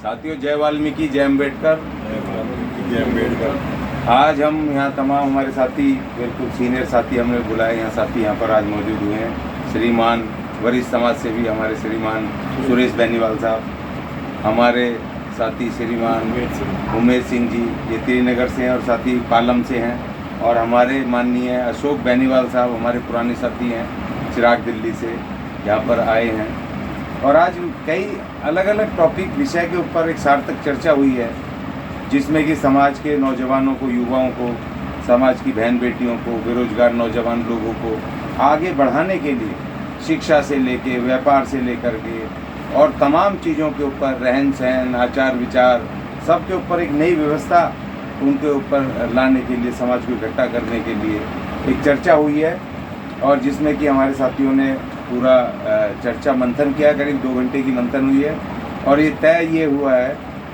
साथियों, जय वाल्मीकि, जय अम्बेडकर। जय अम्बेडकर। आज हम यहाँ तमाम हमारे साथी, बिल्कुल सीनियर साथी हमने बुलाए यहाँ साथी यहाँ पर आज मौजूद हुए हैं। श्रीमान वरिष्ठ समाज सेवी हमारे श्रीमान सुरेश बेनीवाल साहब, हमारे साथी श्रीमान उमेश सिंह जी, ये त्रिनगर से हैं और साथी पालम से हैं, और हमारे माननीय अशोक बेनीवाल साहब हमारे पुराने साथी हैं, चिराग दिल्ली से यहाँ पर आए हैं। और आज कई अलग अलग टॉपिक विषय के ऊपर एक सार्थक चर्चा हुई है, जिसमें कि समाज के नौजवानों को, युवाओं को, समाज की बहन बेटियों को, बेरोजगार नौजवान लोगों को आगे बढ़ाने के लिए शिक्षा से लेके, व्यापार से लेकर के और तमाम चीज़ों के ऊपर, रहन सहन, आचार विचार, सब के ऊपर एक नई व्यवस्था उनके ऊपर लाने के लिए, समाज को इकट्ठा करने के लिए एक चर्चा हुई है। और जिसमें कि हमारे साथियों ने पूरा चर्चा मंथन किया, करीब 2 घंटे की मंथन हुई है। और ये तय ये हुआ है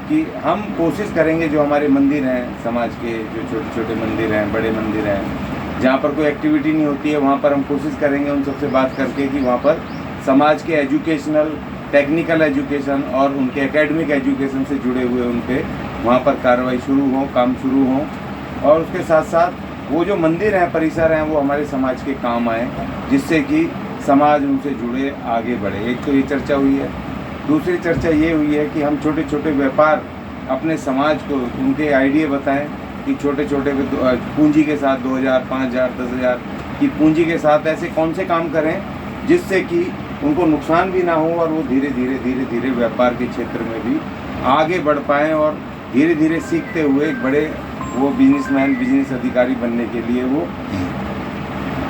कि हम कोशिश करेंगे, जो हमारे मंदिर हैं समाज के, जो छोटे छोटे मंदिर हैं, बड़े मंदिर हैं, जहाँ पर कोई एक्टिविटी नहीं होती है, वहाँ पर हम कोशिश करेंगे उन सबसे बात करके कि वहाँ पर समाज के एजुकेशनल, टेक्निकल एजुकेशन और उनके एकेडमिक एजुकेशन से जुड़े हुए उनके वहाँ पर कार्रवाई शुरू हो, काम शुरू हो। और उसके साथ साथ वो जो मंदिर हैं, परिसर हैं, वो हमारे समाज के काम आए, जिससे कि समाज उनसे जुड़े, आगे बढ़े। एक तो ये चर्चा हुई है। दूसरी चर्चा ये हुई है कि हम छोटे छोटे व्यापार अपने समाज को, उनके आइडिया बताएं कि छोटे छोटे पूंजी के साथ 2000, 5000, 10,000 की पूंजी के साथ ऐसे कौन से काम करें जिससे कि उनको नुकसान भी ना हो और वो धीरे धीरे व्यापार के क्षेत्र में भी आगे बढ़ पाएँ और धीरे धीरे सीखते हुए एक बड़े वो बिजनेसमैन, बिजनेस अधिकारी बनने के लिए वो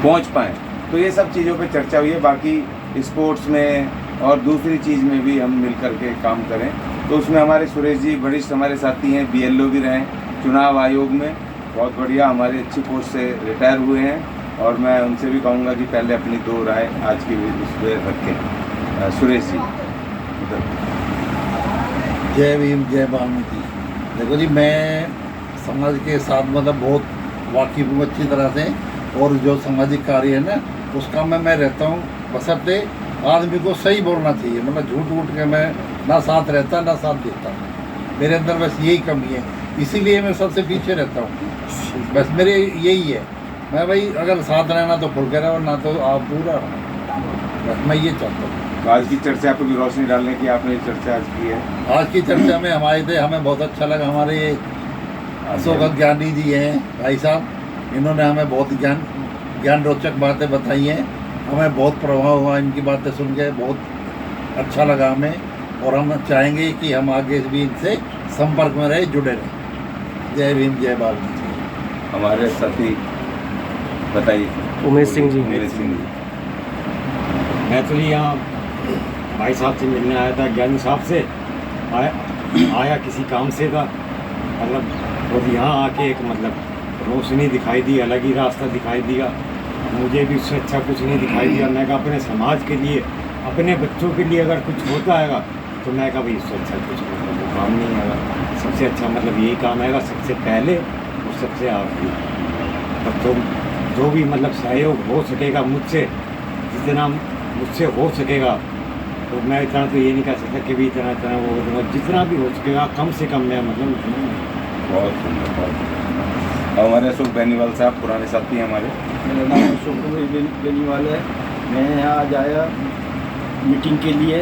पहुंच पाएँ। तो ये सब चीज़ों पे चर्चा हुई है। बाकी स्पोर्ट्स में और दूसरी चीज़ में भी हम मिल कर के काम करें। तो उसमें हमारे सुरेश जी वरिष्ठ हमारे साथी हैं, BLO भी रहे चुनाव आयोग में, बहुत बढ़िया, हमारे अच्छी पोस्ट से रिटायर हुए हैं। और मैं उनसे भी कहूँगा कि पहले अपनी 2 राय आज की उस पर रखें। सुरेश जी। जय भीम, जय वाल्मीकि। देखो जी, मैं समाज के साथ मतलब बहुत वाकिफ हूँ अच्छी तरह से, और जो सामाजिक कार्य है ना उसका मैं रहता हूँ। बशर्ते आदमी को सही बोलना चाहिए, मतलब झूठ वूठ के मैं ना साथ रहता ना साथ देता। मेरे अंदर बस यही कमी है, इसीलिए मैं सबसे पीछे रहता हूँ। बस मेरे यही है, मैं भाई अगर साथ रहना तो खुल के रहो, ना तो आप पूरा रहो। बस मैं ये चाहता हूँ। आज की चर्चा पर भी रोशनी डालने की आपने चर्चा आज की है। आज की चर्चा में हम आए थे, हमें बहुत अच्छा लगा। हमारे ये अशोक ज्ञानी जी हैं भाई साहब, इन्होंने हमें बहुत ज्ञान रोचक बातें बताई हैं। हमें बहुत प्रभाव हुआ इनकी बातें सुन के, बहुत अच्छा लगा हमें। और हम चाहेंगे कि हम आगे भी इनसे संपर्क में रहे, जुड़े रहें। जय भीम, जय वाल्मीकि। हमारे साथी बताइए। उमेश सिंह जी। उमेश सिंह जी। मैं तो यहाँ भाई साहब से मिलने आया था, ज्ञानी साहब से आया किसी काम से था, मतलब। और यहाँ आके एक मतलब रोशनी दिखाई दी, अलग ही रास्ता दिखाई दिया। मुझे भी उससे अच्छा कुछ नहीं दिखाई दिया। मैं कहा अपने समाज के लिए, अपने बच्चों के लिए अगर कुछ होता है तो मैं कहा भाई इससे अच्छा कुछ मतलब काम नहीं आएगा। सबसे अच्छा मतलब यही काम आएगा, सबसे पहले और सबसे आखिरी। तो जो भी मतलब सहयोग हो सकेगा मुझसे, जितना मुझसे हो सकेगा, तो मैं इतना तो ये नहीं कह सकता कि भी इतना वो करूँगा। जितना भी हो सकेगा कम से कम मैं मतलब। बहुत सुंदर, बहुत सुंदर। हमारे अशोक बेनीवाल साहब पुराने साथी हैं हमारे। मेरा नाम अशोक बेनीवाल है। मैं यहाँ आज आया मीटिंग के लिए,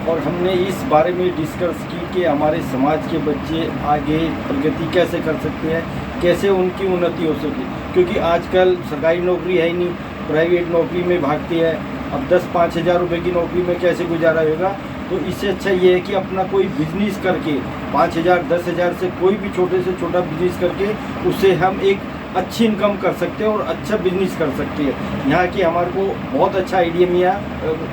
और हमने इस बारे में डिस्कस की कि हमारे समाज के बच्चे आगे प्रगति कैसे कर सकते हैं, कैसे उनकी उन्नति हो सके। क्योंकि आजकल सरकारी नौकरी है ही नहीं, प्राइवेट नौकरी में भागती है। अब 10-5 हज़ार रुपये की नौकरी में कैसे गुजारा होगा। तो इससे अच्छा ये है कि अपना कोई बिजनेस करके 5,000, 10,000 से कोई भी छोटे से छोटा बिजनेस करके उससे हम एक अच्छी इनकम कर सकते हैं और अच्छा बिजनेस कर सकते हैं। यहाँ की हमारे को बहुत अच्छा आइडिया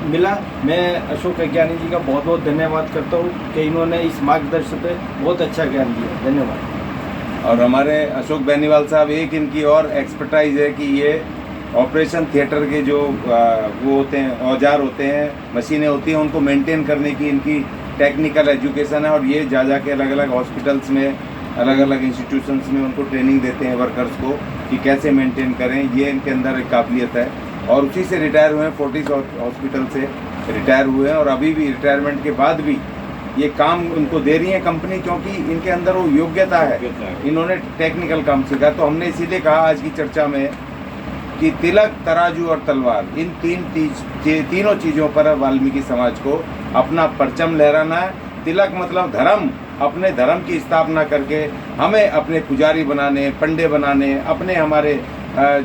मिला। मैं अशोक ज्ञानी जी का बहुत बहुत धन्यवाद करता हूँ कि इन्होंने इस मार्गदर्शन पे बहुत अच्छा ज्ञान दिया। धन्यवाद। और हमारे अशोक बेनीवाल साहब, एक इनकी और एक्सपर्टाइज है कि ये ऑपरेशन थिएटर के जो वो होते हैं, औजार होते हैं, मशीनें होती हैं, उनको मेंटेन करने की इनकी टेक्निकल एजुकेशन है। और ये जा के अलग अलग हॉस्पिटल्स में, अलग अलग इंस्टीट्यूशंस में उनको ट्रेनिंग देते हैं वर्कर्स को कि कैसे मेंटेन करें। ये इनके अंदर एक काबिलियत है। और उसी से रिटायर हुए हैं, फोर्टिस हॉस्पिटल से रिटायर हुए हैं। और अभी भी रिटायरमेंट के बाद भी ये काम उनको दे रही है कंपनी, क्योंकि इनके अंदर वो योग्यता है, इन्होंने टेक्निकल काम सीखा। तो हमने इसीलिए कहा आज की चर्चा में कि तिलक, तराजू और तलवार, इन तीनों चीज़ों पर वाल्मीकि समाज को अपना परचम लहराना है। तिलक मतलब धर्म, अपने धर्म की स्थापना करके हमें अपने पुजारी बनाने, पंडे बनाने, अपने हमारे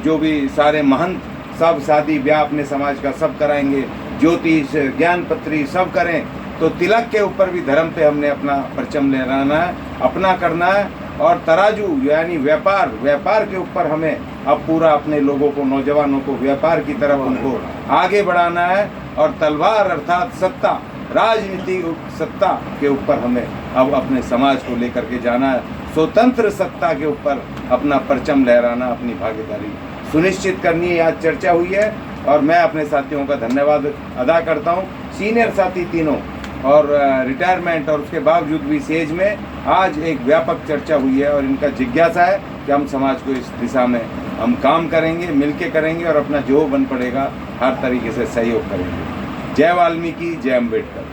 जो भी सारे महंत सब शादी ब्याह अपने समाज का सब कराएंगे, ज्योतिष ज्ञानपत्री सब करें। तो तिलक के ऊपर भी धर्म पे हमने अपना परचम लहराना है, अपना करना है। और तराजू यानी व्यापार, व्यापार के ऊपर हमें अब पूरा अपने लोगों को, नौजवानों को व्यापार की तरफ उनको आगे बढ़ाना है। और तलवार अर्थात सत्ता, राजनीतिक सत्ता के ऊपर हमें अब अपने समाज को लेकर के जाना है। स्वतंत्र सत्ता के ऊपर अपना परचम लहराना, अपनी भागीदारी सुनिश्चित करनी है। आज चर्चा हुई है और मैं अपने साथियों का धन्यवाद अदा करता हूँ, सीनियर साथी तीनों, और रिटायरमेंट और उसके बावजूद भी सेज में आज एक व्यापक चर्चा हुई है। और इनका जिज्ञासा है कि हम समाज को इस दिशा में हम काम करेंगे, मिलके करेंगे और अपना जो बन पड़ेगा हर तरीके से सहयोग करेंगे। जय वाल्मीकि, जय अम्बेडकर।